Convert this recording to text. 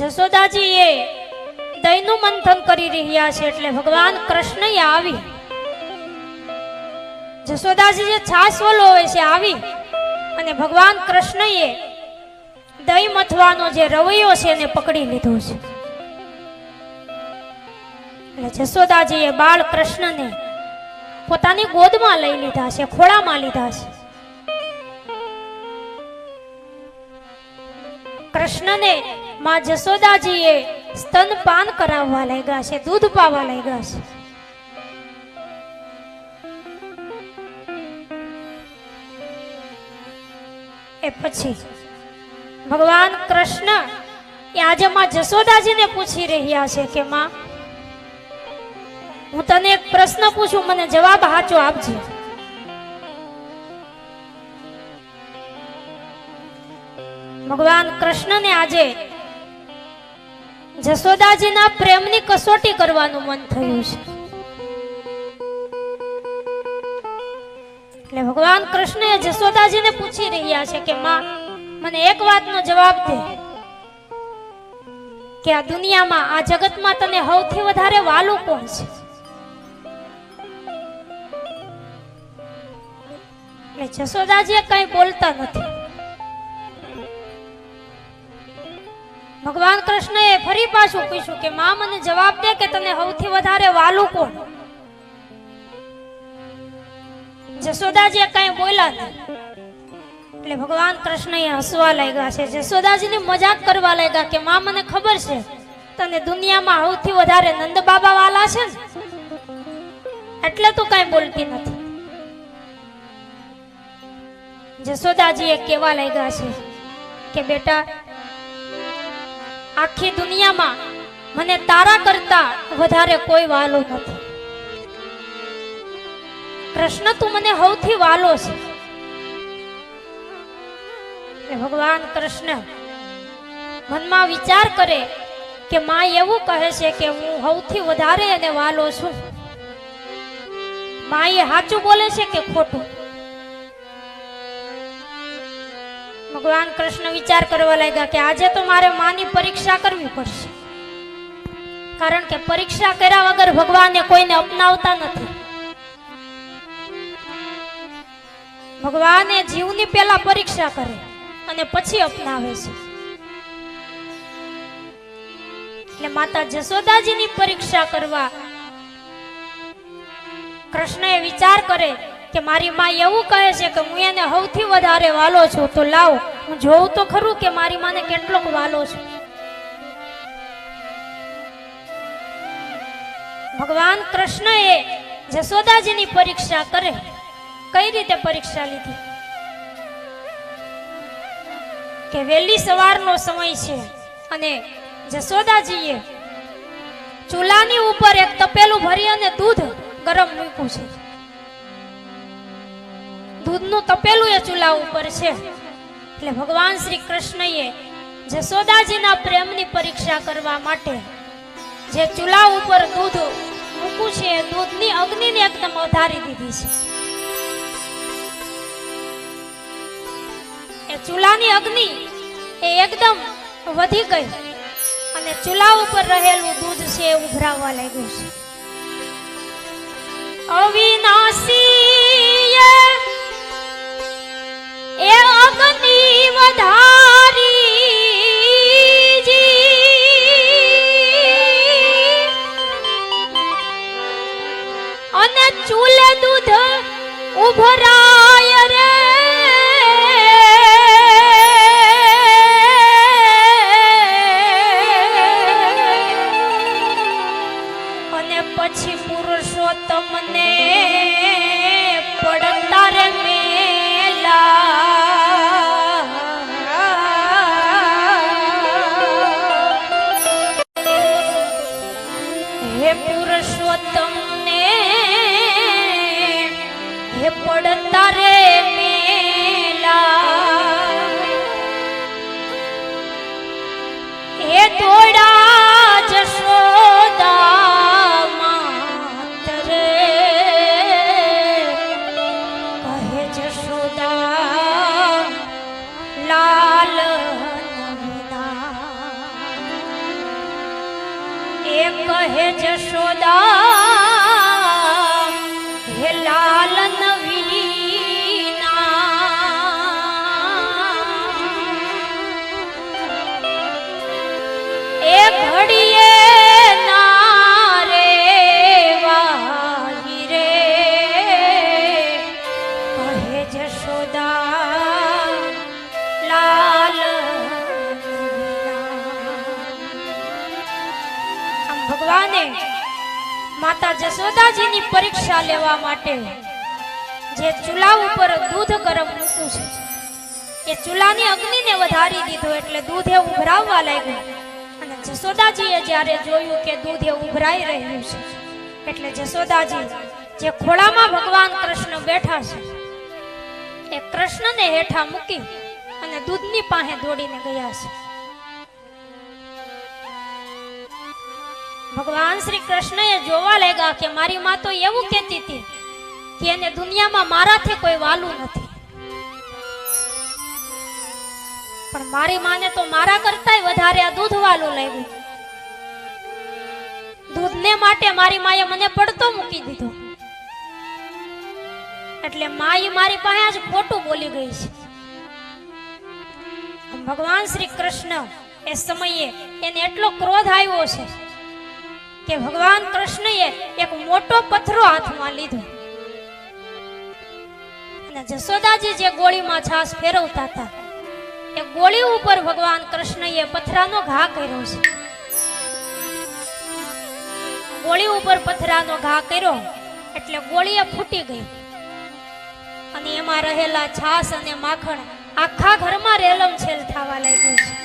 જશોદાજી એ દહીંનું મંથન કરી રહ્યા છે એટલે ભગવાન કૃષ્ણએ આવી જશોદાજી જે છાસ વલોવે છે આવી અને ભગવાન કૃષ્ણએ દહીં મથવાનો જે રવૈયો છે એને પકડી લીધો છે. એટલે જશોદાજીએ બાળ કૃષ્ણને પોતાની ગોદમાં લઈ લીધા છે, ખોળામાં લીધા છે. કૃષ્ણને માં જશોદાજીએ સ્તનપાન કરાવવા લાગ્યા છે, દૂધ પાવા લાગ્યા છે. એ પછી ભગવાન કૃષ્ણ એ આજે માં જશોદાજીને પૂછી રહ્યા છે કે માં, હું તને એક પ્રશ્ન પૂછું, મને જવાબ સાચો આપજે. ભગવાન કૃષ્ણને આજે જશોદાજીના પ્રેમની કસોટી કરવાનું મન થયું છે. એટલે ભગવાન કૃષ્ણ જશોદાજીને પૂછી રહ્યા છે કે માં, મને એક વાતનો જવાબ દે કે આ દુનિયામાં, આ જગતમાં તને સૌથી વધારે વાલું કોણ છે? એટલે જશોદાજી કઈ બોલતા નથી. ભગવાન કૃષ્ણએ ફરી પાછું પૂછ્યું કે માં, મને જવાબ દે કે તને સૌથી વધારે વાલું કોણ? જશોદાજી કઈ બોલ્યા નહીં. એટલે ભગવાન કૃષ્ણ હસવા લાગ્યા છે, જશોદાજીને મજાક કરવા લાગ્યા કે માં, મને ખબર છે તને દુનિયામાં સૌથી વધારે નંદ બાબા વાલા છે ને, એટલે તું કઈ બોલતી નથી. જશોદાજી કહેવા લાગ્યા છે કે બેટા, આખી દુનિયામાં મને તારા કરતા વધારે કોઈ વાલો નથી. કૃષ્ણ, તું મને સૌથી વાલો છે. ભગવાન કૃષ્ણ મનમાં વિચાર કરે કે માં એવું કહે છે કે હું સૌથી વધારે એને વાલો છું. માં એ સાચું બોલે છે કે ખોટું? ભગવાન કૃષ્ણ વિચાર કરવા લાગ્યા કે આજે તો મારે માની પરીક્ષા કરવી પડશે, કારણ કે પરીક્ષા કર્યા વગર ભગવાને કોઈને અપનાવતા નથી. ભગવાને જીવની પહેલા પરીક્ષા કરે અને પછી અપનાવે છે. એટલે માતા જશોદાજીની પરીક્ષા કરવા કૃષ્ણએ વિચાર કરે કે મારી માં એવું કહે છે કે હું એને સૌથી વધારે વાલો છું, તો લાવ હું જોઉં તો ખરું કે મારી માને કેટલોક વાલો છું. ભગવાન કૃષ્ણએ જશોદાજીની પરીક્ષા કરે. કઈ રીતે પરીક્ષા લીધી? કે વહેલી સવારનો સમય છે અને જશોદાજીએ ચૂલાની ઉપર એક તપેલું ભરી અને દૂધ ગરમ મૂક્યું છે. દૂધનું તપેલું એ ચૂલા ઉપર છે. એટલે ભગવાન શ્રી કૃષ્ણએ જશોદાજીના પ્રેમની પરીક્ષા કરવા માટે જે ચૂલા ઉપર દૂધ મૂક્યું છે, દૂધની અગ્નિને એકદમ વધારી દીધી છે. એ ચૂલાની અગ્નિ એ એકદમ વધી ગઈ અને ચૂલા ઉપર રહેલું દૂધ છે એ ઉભરાવા લાગ્યું છે. અવિનાશી એ અગ્નિ વધારી અને ચૂલે દૂધ ઉભરાય રે, અને પછી પુરુષોત્તમને પડતા રે પડતા રે મેલા. એ થોડા જશોદા માત રે, કહે જશોદા લાલ નંદના. એ કહે જશોદા હે લાલ નવીના એ ઘડીએ ના રે વાહી રે કહે જશોદા લાલ ભગવાને માતા જશોદાજીની પરીક્ષા લેવા માટે જે ચૂલા ઉપર દૂધ ગરમ મૂક્યું છે એ ચૂલાની અગ્નિને વધારી દીધો એટલે દૂધ એ ઉભરાવવા લાગ્યું અને જશોદાજીએ જ્યારે જોયું કે દૂધ એ ઉભરાઈ રહ્યું છે એટલે જશોદાજી જે ખોળામાં ભગવાન કૃષ્ણ બેઠા છે એ કૃષ્ણને હેઠા મૂકી અને દૂધની પાસે દોડીને ગયા છે. ભગવાન શ્રી કૃષ્ણએ જોવા લાગ્યા કે મારી માં તો એવું કહેતી હતી કે એને દુનિયામાં મારાથી કોઈ વાલું નથી, પણ મારી માને તો મારા કરતાંય વધારે આ દૂધ વાલું લાગ્યું. દૂધને માટે મારી માએ મને પડતો મૂકી દીધો એટલે માઈ મારી પાસે આજ ખોટું બોલી ગઈ છે. ભગવાન શ્રી કૃષ્ણ એ સમયે એને એટલો ક્રોધ આવ્યો છે કે ભગવાન કૃષ્ણએ એક મોટો પથરો હાથમાં લીધો અને જશોદાજી જે ગોળીમાં છાસ ફેરવતા હતા એ ગોળી ઉપર ભગવાન કૃષ્ણએ પથરાનો ઘા કર્યો છે. ગોળી ઉપર પથરાનો ઘા કર્યો એટલે ગોળી ફૂટી ગઈ અને એમાં રહેલા છાસ અને માખણ આખા ઘરમાં રેલમ છેલ થવા લાગ્યું છે.